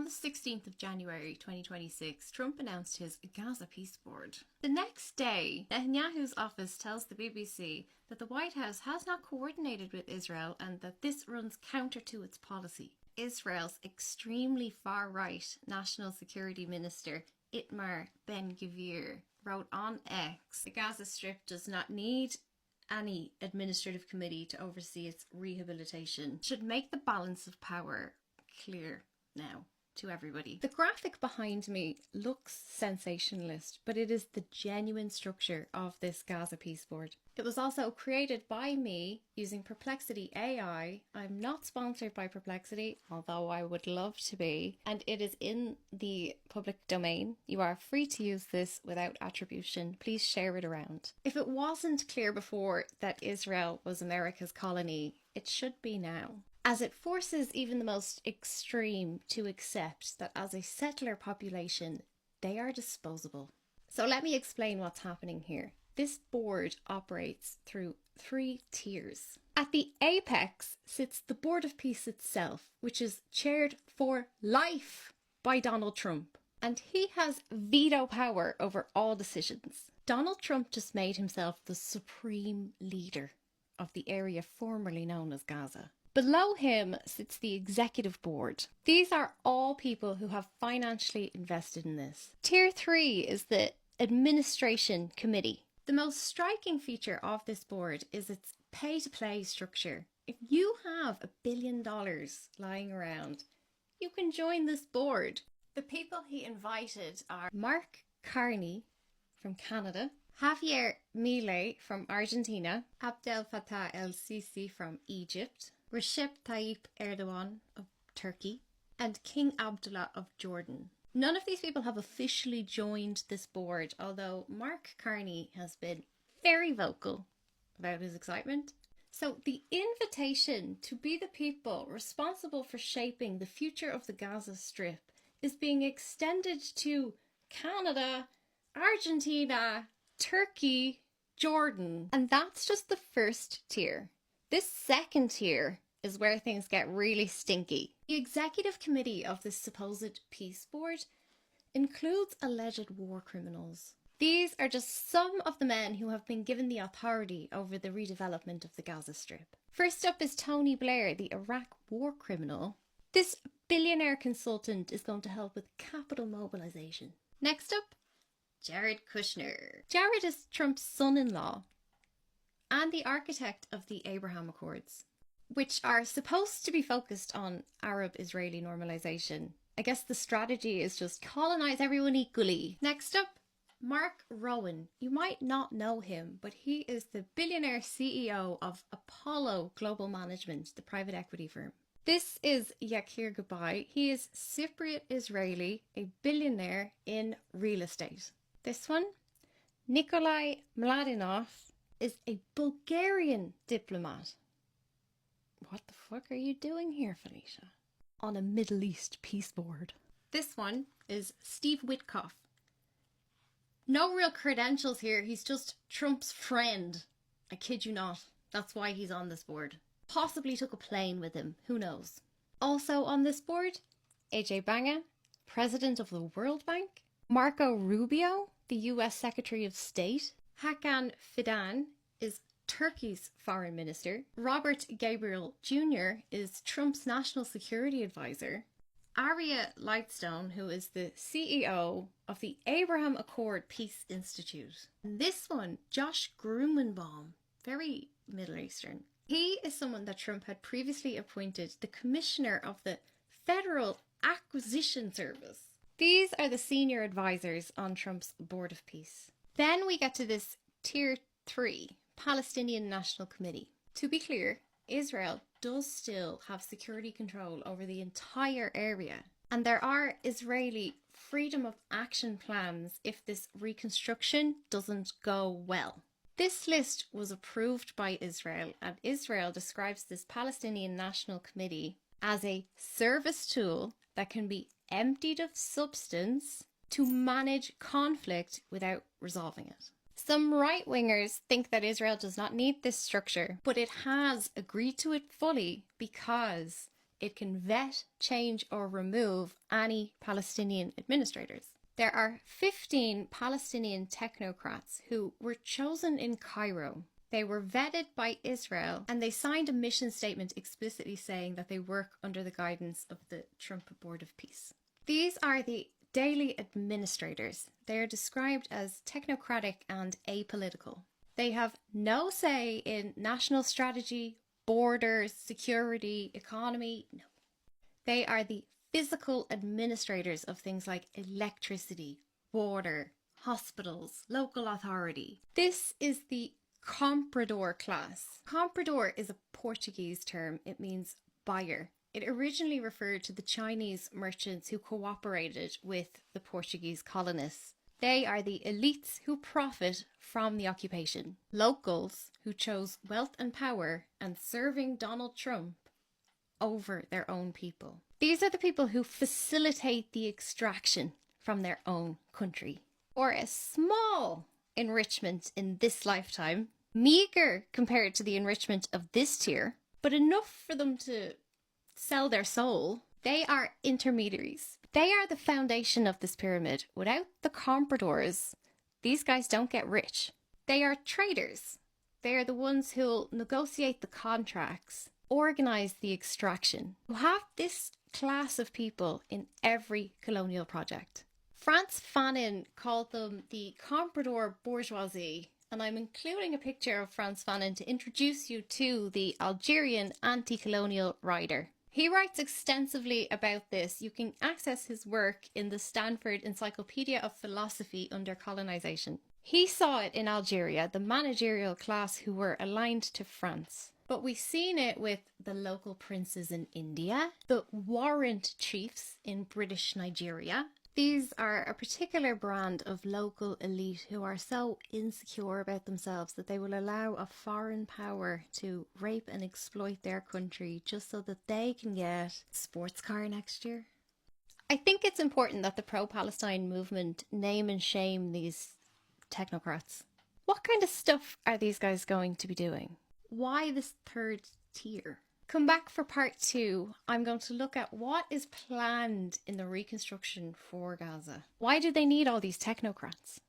On the 16th of January 2026, Trump announced his Gaza peace board. The next day, Netanyahu's office tells the BBC that the White House has not coordinated with Israel and that this runs counter to its policy. Israel's extremely far-right National Security Minister Itamar Ben-Gvir wrote on X, the Gaza Strip does not need any administrative committee to oversee its rehabilitation. It should make the balance of power clear now to everybody. The graphic behind me looks sensationalist, but it is the genuine structure of this Gaza peace board. It was also created by me using Perplexity AI. I'm not sponsored by Perplexity, although I would love to be, and it is in the public domain. You are free to use this without attribution. Please share it around. If it wasn't clear before that Israel was America's colony, it should be now, as it forces even the most extreme to accept that as a settler population, they are disposable. So let me explain what's happening here. This board operates through 3 tiers. At the apex sits the Board of Peace itself, which is chaired for life by Donald Trump, and he has veto power over all decisions. Donald Trump just made himself the supreme leader of the area formerly known as Gaza. Below him sits the executive board. These are all people who have financially invested in this. Tier 3 is the administration committee. The most striking feature of this board is its pay-to-play structure. If you have $1 billion lying around, you can join this board. The people he invited are Mark Carney from Canada, Javier Milei from Argentina, Abdel Fattah el-Sisi from Egypt, Recep Tayyip Erdogan of Turkey, and King Abdullah of Jordan. None of these people have officially joined this board, although Mark Carney has been very vocal about his excitement. So the invitation to be the people responsible for shaping the future of the Gaza Strip is being extended to Canada, Argentina, Turkey, Jordan, and that's just the first tier. This second tier is where things get really stinky. The executive committee of this supposed peace board includes alleged war criminals. These are just some of the men who have been given the authority over the redevelopment of the Gaza Strip. First up is Tony Blair, the Iraq war criminal. This billionaire consultant is going to help with capital mobilization. Next up, Jared Kushner. Jared is Trump's son-in-law and the architect of the Abraham Accords, which are supposed to be focused on Arab-Israeli normalization. I guess the strategy is just colonize everyone equally. Next up, Mark Rowan. You might not know him, but he is the billionaire CEO of Apollo Global Management, the private equity firm. This is Yakir Gabay. He is Cypriot Israeli, a billionaire in real estate. This one, Nikolai Mladinov, is a Bulgarian diplomat. What the fuck are you doing here, Felicia? On a Middle East peace board. This one is Steve Witkoff. No real credentials here, he's just Trump's friend. I kid you not. That's why he's on this board. Possibly took a plane with him, who knows. Also on this board, AJ Banga, president of the World Bank. Marco Rubio, the US Secretary of State. Hakan Fidan is Turkey's foreign minister. Robert Gabriel Jr. is Trump's national security advisor. Aria Lightstone, who is the CEO of the Abraham Accord Peace Institute. And this one, Josh Grumenbaum, very Middle Eastern. He is someone that Trump had previously appointed the commissioner of the Federal Acquisition Service. These are the senior advisors on Trump's Board of Peace. Then we get to this Tier 3, Palestinian National Committee. To be clear, Israel does still have security control over the entire area, and there are Israeli freedom of action plans if this reconstruction doesn't go well. This list was approved by Israel, and Israel describes this Palestinian National Committee as a service tool that can be emptied of substance to manage conflict without resolving it. Some right-wingers think that Israel does not need this structure, but it has agreed to it fully because It can vet, change, or remove any Palestinian administrators. There are 15 Palestinian technocrats who were chosen in Cairo. They were vetted by Israel and they signed a mission statement explicitly saying that they work under the guidance of the Trump Board of Peace. These are the daily administrators. They are described as technocratic and apolitical. They have no say in national strategy, borders, security, economy. No. They are the physical administrators of things like electricity, water, hospitals, local authority. This is the comprador class. Comprador is a Portuguese term. It means buyer. It originally referred to the Chinese merchants who cooperated with the Portuguese colonists. They are the elites who profit from the occupation. Locals who chose wealth and power and serving Donald Trump over their own people. These are the people who facilitate the extraction from their own country. Or a small enrichment in this lifetime, meager compared to the enrichment of this tier, but enough for them to sell their soul. They are intermediaries. They are the foundation of this pyramid. Without the compradors, these guys don't get rich. They are traders. They are the ones who'll negotiate the contracts, organize the extraction. You have this class of people in every colonial project. Frantz Fanon called them the comprador bourgeoisie, and I'm including a picture of Frantz Fanon to introduce you to the Algerian anti-colonial writer. He writes extensively about this. You can access his work in the Stanford Encyclopedia of Philosophy under colonization. He saw it in Algeria, the managerial class who were aligned to France. But we've seen it with the local princes in India, the warrant chiefs in British Nigeria. These are a particular brand of local elite who are so insecure about themselves that they will allow a foreign power to rape and exploit their country just so that they can get a sports car next year. I think it's important that the pro-Palestine movement name and shame these technocrats. What kind of stuff are these guys going to be doing? Why this third tier? Come back for part 2. I'm going to look at what is planned in the reconstruction for Gaza. Why do they need all these technocrats?